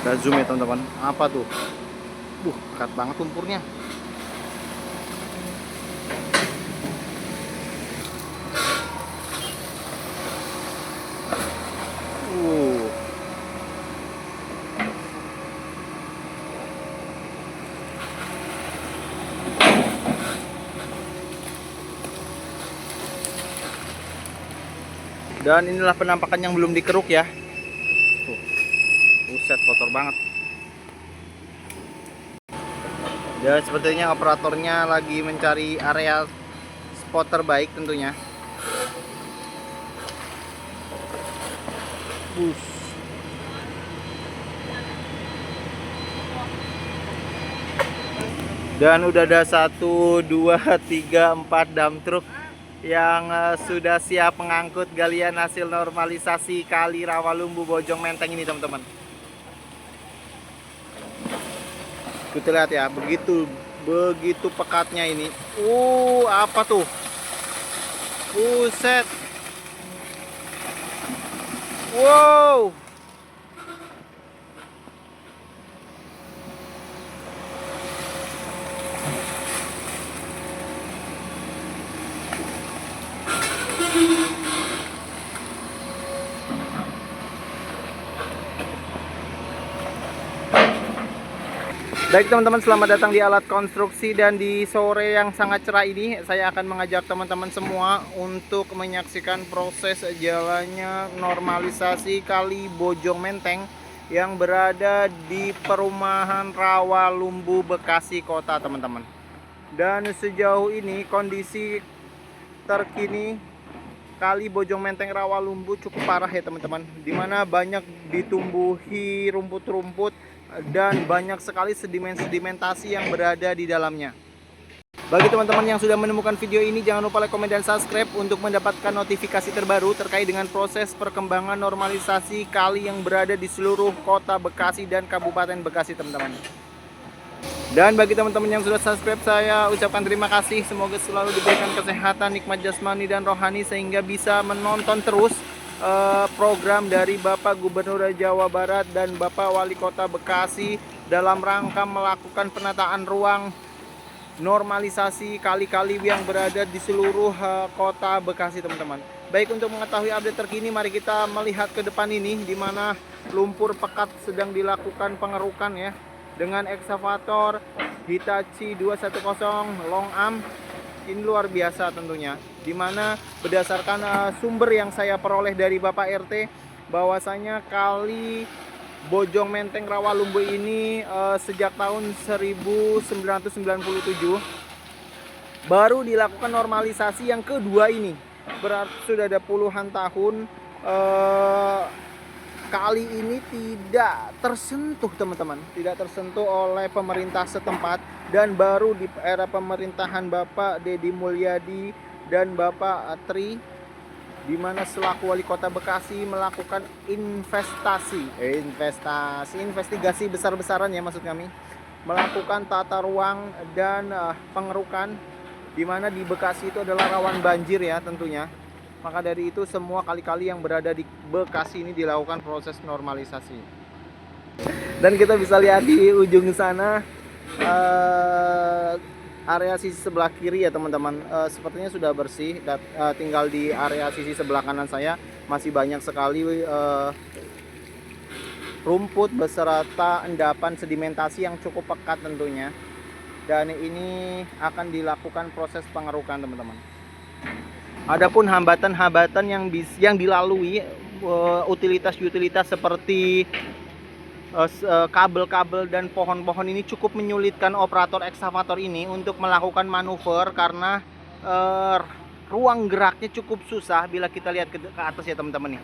Kita zoom ya teman-teman. Apa tuh? Pekat banget lumpurnya. Uh. Dan inilah penampakan yang belum dikeruk ya. Tuh. Buset, kotor banget. Dan sepertinya operatornya lagi mencari area spot terbaik tentunya. Dan udah ada 1, 2, 3, 4 dump truk yang sudah siap mengangkut galian hasil normalisasi Kali Rawalumbu Bojong Menteng ini teman-teman. Kita lihat ya, begitu pekatnya ini. Apa tuh? Buset. Wow. Baik teman-teman, selamat datang di Alat Konstruksi. Dan di sore yang sangat cerah ini saya akan mengajak teman-teman semua untuk menyaksikan proses jalannya normalisasi Kali Bojong Menteng yang berada di perumahan Rawalumbu, Bekasi Kota teman-teman. Dan sejauh ini kondisi terkini Kali Bojong Menteng Rawalumbu cukup parah ya teman-teman, dimana banyak ditumbuhi rumput-rumput dan banyak sekali sedimentasi yang berada di dalamnya. Bagi teman-teman yang sudah menemukan video ini, jangan lupa like, komen, dan subscribe untuk mendapatkan notifikasi terbaru terkait dengan proses perkembangan normalisasi kali yang berada di seluruh kota Bekasi dan Kabupaten Bekasi teman-teman. Dan bagi teman-teman yang sudah subscribe, saya ucapkan terima kasih. Semoga selalu diberikan kesehatan, nikmat jasmani dan rohani, sehingga bisa menonton terus program dari Bapak Gubernur Jawa Barat dan Bapak Wali Kota Bekasi dalam rangka melakukan penataan ruang normalisasi kali-kali yang berada di seluruh kota Bekasi teman-teman. Baik, untuk mengetahui update terkini, mari kita melihat ke depan ini, di mana lumpur pekat sedang dilakukan pengerukan ya, dengan ekskavator Hitachi 210 long arm. Ini luar biasa tentunya, dimana berdasarkan sumber yang saya peroleh dari Bapak RT, bahwasanya Kali Bojong Menteng Rawalumbu ini sejak tahun 1997 baru dilakukan normalisasi yang kedua ini. Berarti sudah ada puluhan tahun kali ini tidak tersentuh teman-teman, tidak tersentuh oleh pemerintah setempat. Dan baru di era pemerintahan Bapak Deddy Mulyadi dan Bapak Tri, di mana selaku wali kota Bekasi melakukan investigasi besar-besaran ya, maksud kami melakukan tata ruang dan pengerukan, di mana di Bekasi itu adalah rawan banjir ya tentunya. Maka dari itu semua kali-kali yang berada di Bekasi ini dilakukan proses normalisasi. Dan kita bisa lihat di ujung sana area sisi sebelah kiri ya teman-teman, sepertinya sudah bersih. Tinggal di area sisi sebelah kanan saya masih banyak sekali rumput beserta endapan sedimentasi yang cukup pekat tentunya. Dan ini akan dilakukan proses pengerukan teman-teman. Adapun hambatan-hambatan yang dilalui utilitas seperti kabel-kabel dan pohon-pohon ini cukup menyulitkan operator ekskavator ini untuk melakukan manuver, karena ruang geraknya cukup susah bila kita lihat ke atas ya teman-teman nih.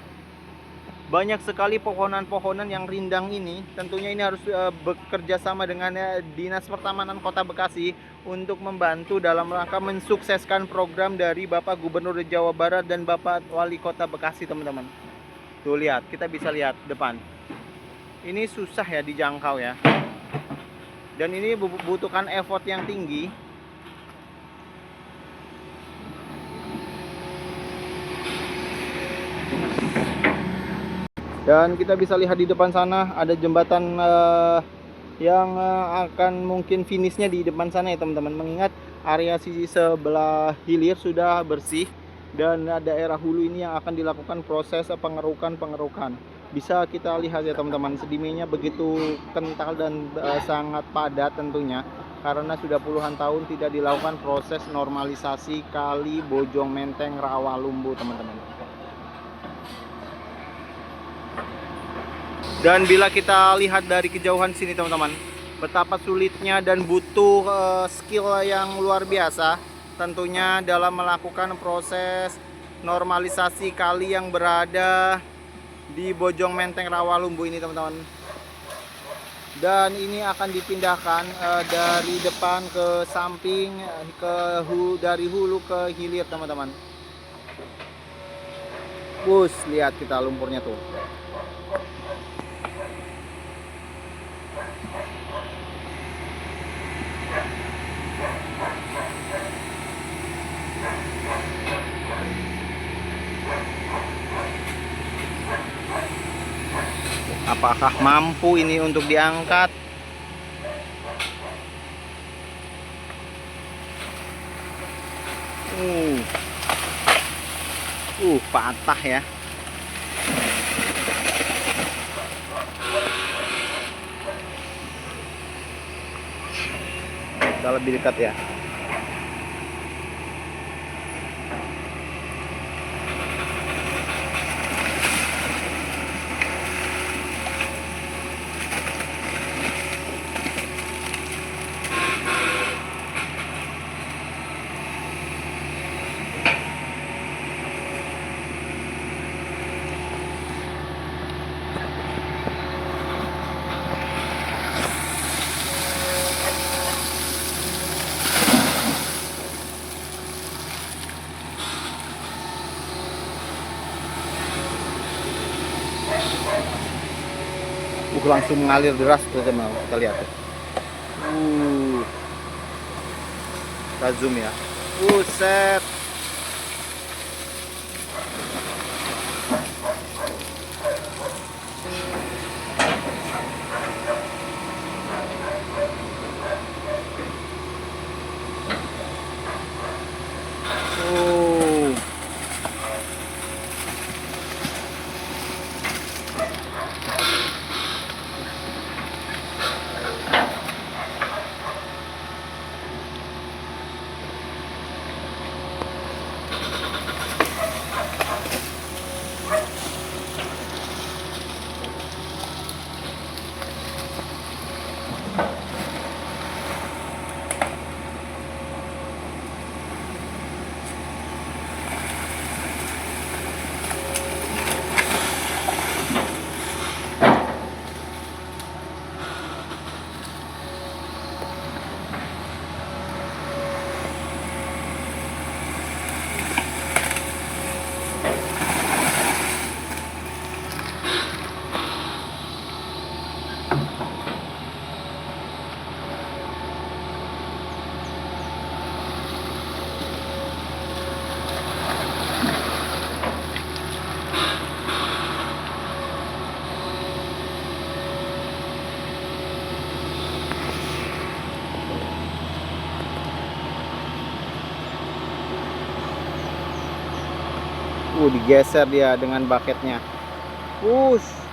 Banyak sekali pohonan-pohonan yang rindang ini. Tentunya ini harus bekerja sama dengan Dinas Pertamanan Kota Bekasi untuk membantu dalam rangka mensukseskan program dari Bapak Gubernur Jawa Barat dan Bapak Wali Kota Bekasi teman-teman. Tuh lihat, kita bisa lihat depan. Ini susah ya dijangkau ya. Dan ini membutuhkan effort yang tinggi. Dan kita bisa lihat di depan sana ada jembatan yang akan mungkin finishnya di depan sana ya teman-teman. Mengingat area sisi sebelah hilir sudah bersih dan daerah hulu ini yang akan dilakukan proses pengerukan. Bisa kita lihat ya teman-teman, sedimennya begitu kental dan sangat padat tentunya, karena sudah puluhan tahun tidak dilakukan proses normalisasi kali Bojong Menteng Rawalumbu teman-teman. Dan bila kita lihat dari kejauhan sini teman-teman, betapa sulitnya dan butuh skill yang luar biasa tentunya dalam melakukan proses normalisasi kali yang berada di Bojong Menteng Rawalumbu ini teman-teman. Dan ini akan dipindahkan dari depan ke samping, dari hulu ke hilir teman-teman. Bus, lihat kita lumpurnya tuh. Apakah mampu ini untuk diangkat? Patah ya. Kita lebih dekat ya. Langsung mengalir deras tuh teman, kita lihat ya. Kita zoom ya. Set. Digeser dia dengan bucketnya. Push.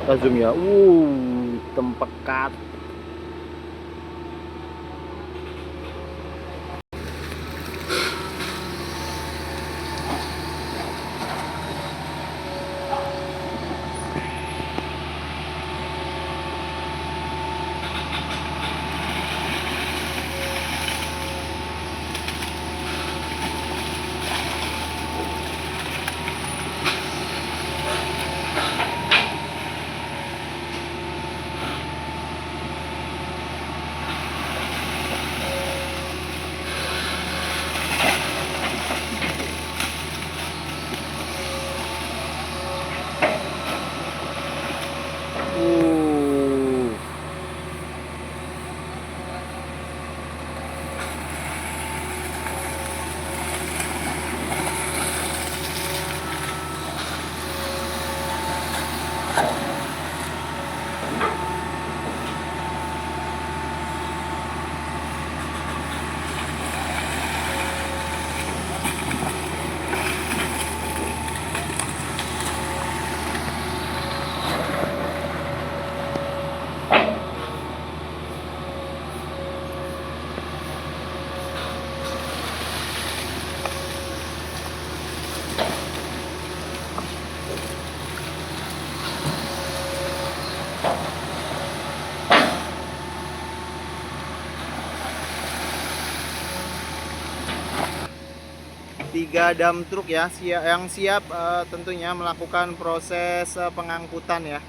Kita zoom ya. Tempekat. 3 dump truk ya, yang siap tentunya melakukan proses pengangkutan ya.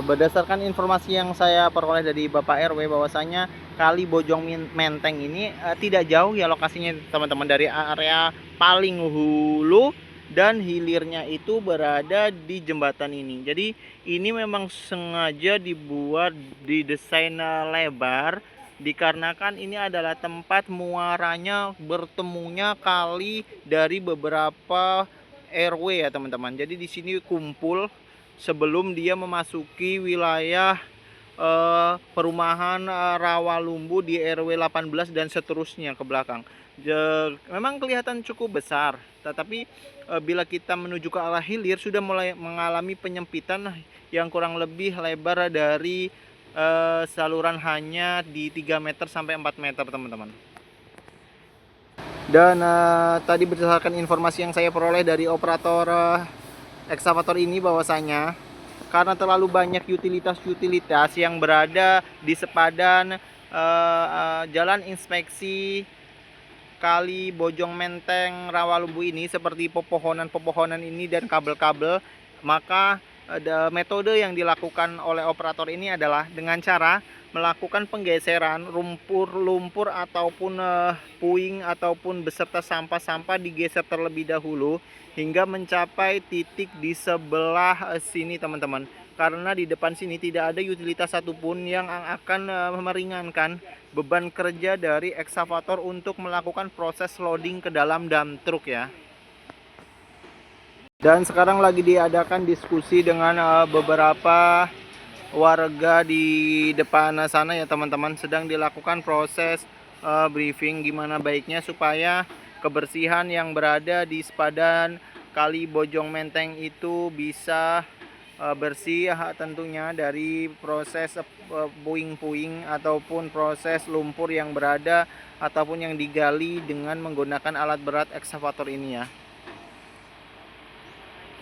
Berdasarkan informasi yang saya peroleh dari Bapak RW bahwasanya Kali Bojong Menteng ini tidak jauh ya lokasinya teman-teman dari area paling hulu, dan hilirnya itu berada di jembatan ini. Jadi ini memang sengaja dibuat didesain lebar dikarenakan ini adalah tempat muaranya bertemunya kali dari beberapa RW ya teman-teman. Jadi di sini kumpul sebelum dia memasuki wilayah perumahan Rawalumbu di RW 18 dan seterusnya ke belakang. Memang kelihatan cukup besar, tetapi bila kita menuju ke arah hilir sudah mulai mengalami penyempitan yang kurang lebih lebar dari saluran hanya di 3 meter sampai 4 meter teman-teman. Dan tadi berdasarkan informasi yang saya peroleh dari operator ekskavator ini bahwasanya karena terlalu banyak utilitas yang berada di sepadan jalan inspeksi Kali Bojong Menteng Rawalumbu ini, seperti pepohonan ini dan kabel-kabel, maka metode yang dilakukan oleh operator ini adalah dengan cara melakukan penggeseran lumpur ataupun puing ataupun beserta sampah-sampah digeser terlebih dahulu hingga mencapai titik di sebelah sini teman-teman, karena di depan sini tidak ada utilitas satupun yang akan meringankan beban kerja dari ekskavator untuk melakukan proses loading ke dalam dump truk ya. Dan sekarang lagi diadakan diskusi dengan beberapa warga di depan sana ya teman-teman. Sedang dilakukan proses briefing gimana baiknya supaya kebersihan yang berada di sepadan Kali Bojong Menteng itu bisa bersih tentunya dari proses puing-puing ataupun proses lumpur yang berada ataupun yang digali dengan menggunakan alat berat ekskavator ini ya.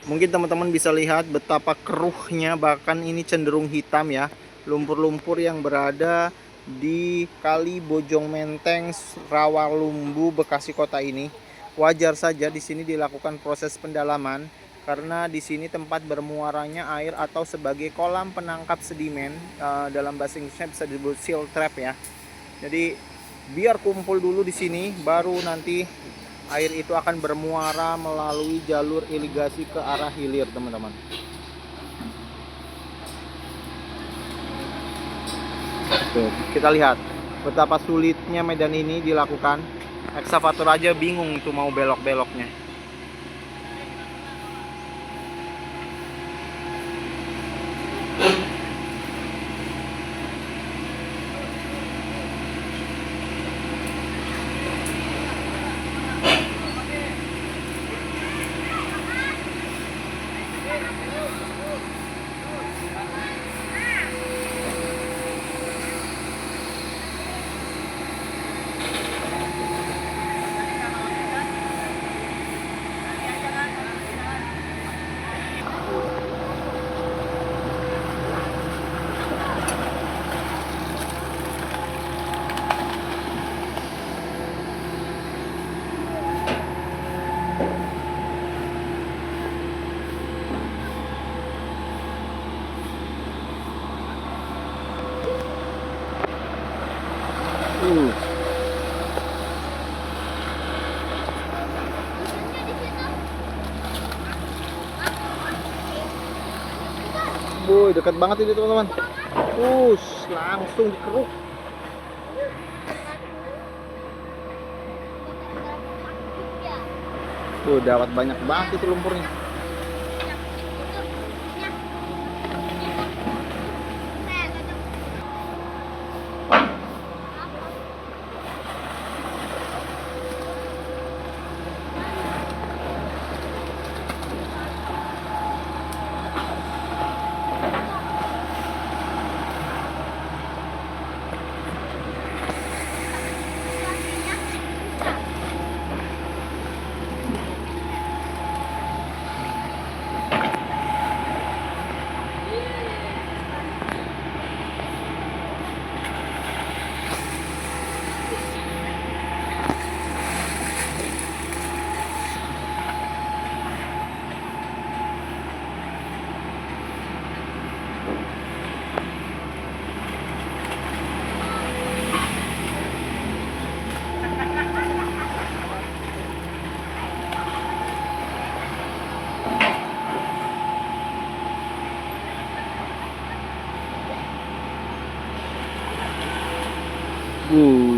Mungkin teman-teman bisa lihat betapa keruhnya, bahkan ini cenderung hitam ya, lumpur-lumpur yang berada di Kali Bojong Menteng Rawalumbu Bekasi Kota ini. Wajar saja di sini dilakukan proses pendalaman karena di sini tempat bermuaranya air atau sebagai kolam penangkap sedimen, dalam bahasa Inggrisnya bisa disebut silt trap ya. Jadi biar kumpul dulu di sini, baru nanti air itu akan bermuara melalui jalur irigasi ke arah hilir teman-teman. Kita lihat betapa sulitnya medan ini dilakukan. Ekskavator aja bingung tuh mau belok-beloknya. Wuih, dekat banget ini teman-teman. Langsung dikeruk. Dapat banyak banget itu lumpurnya. Uh.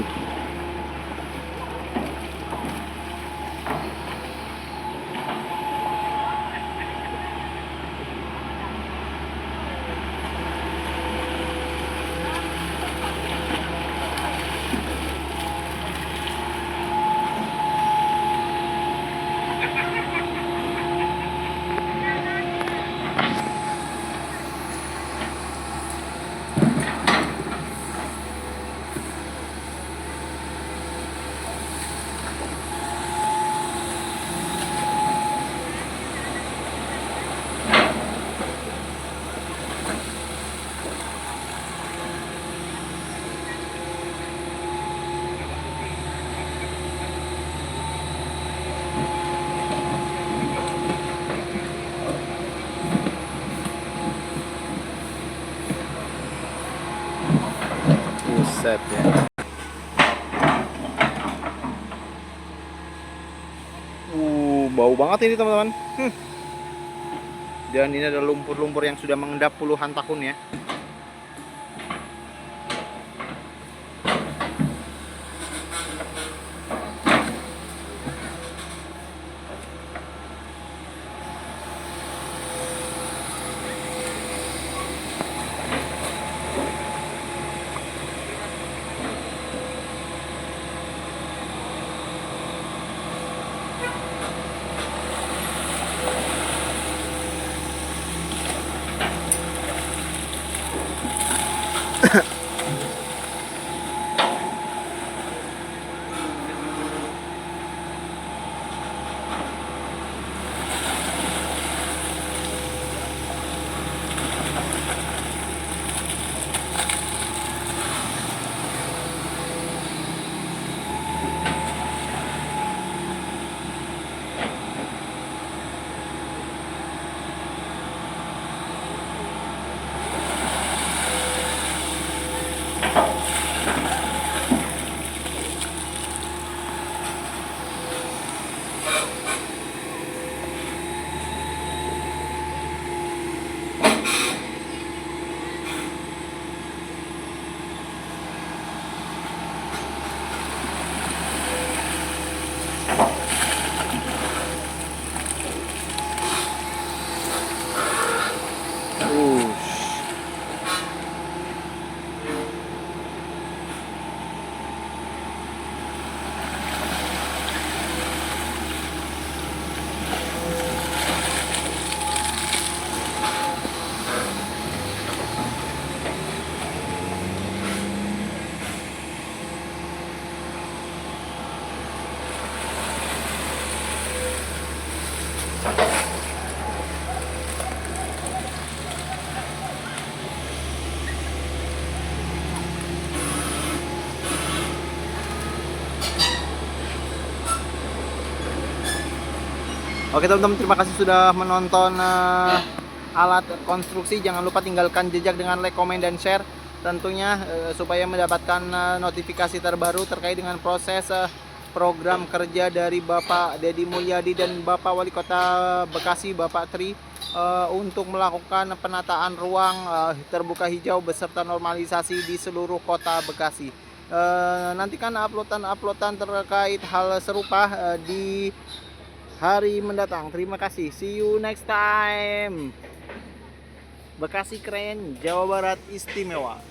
Buset ya. Bau banget ini teman-teman. Dan ini ada lumpur-lumpur yang sudah mengendap puluhan tahun ya. Oke teman-teman, terima kasih sudah menonton alat konstruksi. Jangan lupa tinggalkan jejak dengan like, komen, dan share tentunya supaya mendapatkan notifikasi terbaru terkait dengan proses program kerja dari Bapak Deddy Mulyadi dan Bapak Wali Kota Bekasi Bapak Tri untuk melakukan penataan ruang terbuka hijau beserta normalisasi di seluruh kota Bekasi. Nantikan uploadan terkait hal serupa di hari mendatang. Terima kasih. See you next time. Bekasi keren, Jawa Barat istimewa.